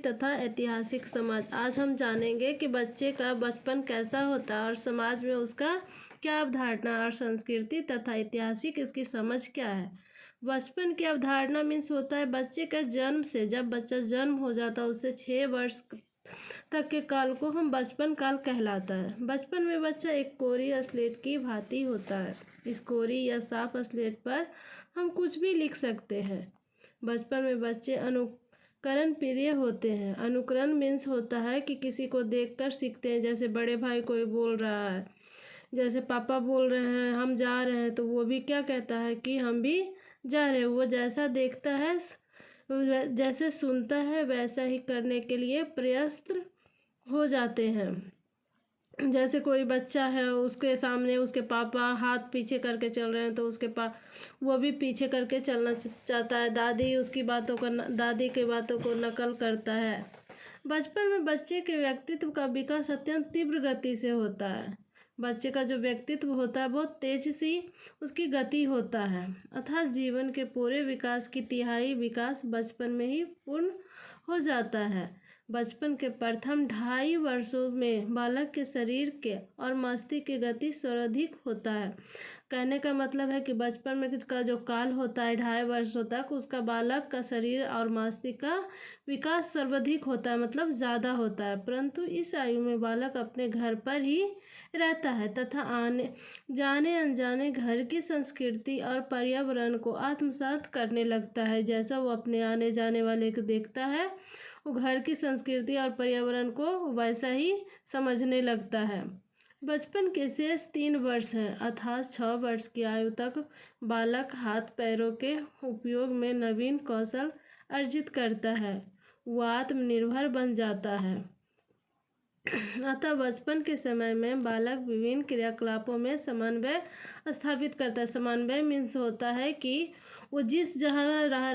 तथा ऐतिहासिक समझ। आज हम जानेंगे कि बच्चे का बचपन कैसा होता है और समाज में उसका क्या अवधारणा और संस्कृति तथा ऐतिहासिक इसकी समझ क्या है। बचपन की अवधारणा मीन्स होता है बच्चे का जन्म से, जब बच्चा जन्म हो जाता है उससे 6 वर्ष तक के काल को हम बचपन काल कहलाता है। बचपन में बच्चा एक कोरी स्लेट की भांति होता है। इस कोरी या साफ स्लेट पर हम कुछ भी लिख सकते हैं। बचपन में बच्चे अनुकरण प्रिय होते हैं। अनुकरण मीन्स होता है कि किसी को देखकर सीखते हैं। जैसे बड़े भाई कोई बोल रहा है, जैसे पापा बोल रहे हैं हम जा रहे हैं, तो वो भी क्या कहता है कि हम भी जा रहे हैं। वो जैसा देखता है, जैसे सुनता है, वैसा ही करने के लिए प्रयस्त हो जाते हैं। जैसे कोई बच्चा है, उसके सामने उसके पापा हाथ पीछे करके चल रहे हैं तो वो भी पीछे करके चलना चाहता है। दादी की बातों को नकल करता है। बचपन में बच्चे के व्यक्तित्व का विकास अत्यंत तीव्र गति से होता है। बच्चे का जो व्यक्तित्व होता है बहुत तेज सी उसकी गति होता है, अर्थात जीवन के पूरे विकास की तिहाई विकास बचपन में ही पूर्ण हो जाता है। बचपन के प्रथम 2.5 वर्षों में बालक के शरीर के और मस्तिष्क की गति सर्वाधिक होता है। कहने का मतलब है कि बचपन में का जो काल होता है 2.5 वर्षों तक, उसका बालक का शरीर और मस्तिष्क का विकास सर्वाधिक होता है, मतलब ज़्यादा होता है। परंतु इस आयु में बालक अपने घर पर ही रहता है तथा जाने अनजाने घर की संस्कृति और पर्यावरण को आत्मसात करने लगता है। जैसा वो अपने आने जाने वाले को देखता है, वो घर की संस्कृति और पर्यावरण को वैसा ही समझने लगता है। बचपन के शेष 3 वर्ष हैं, अर्थात 6 वर्ष की आयु तक बालक हाथ पैरों के उपयोग में नवीन कौशल अर्जित करता है। वो आत्मनिर्भर बन जाता है। अतः बचपन के समय में बालक विभिन्न क्रियाकलापों में समन्वय स्थापित करता है। समन्वय मीन्स होता है कि वो जिस जगह रह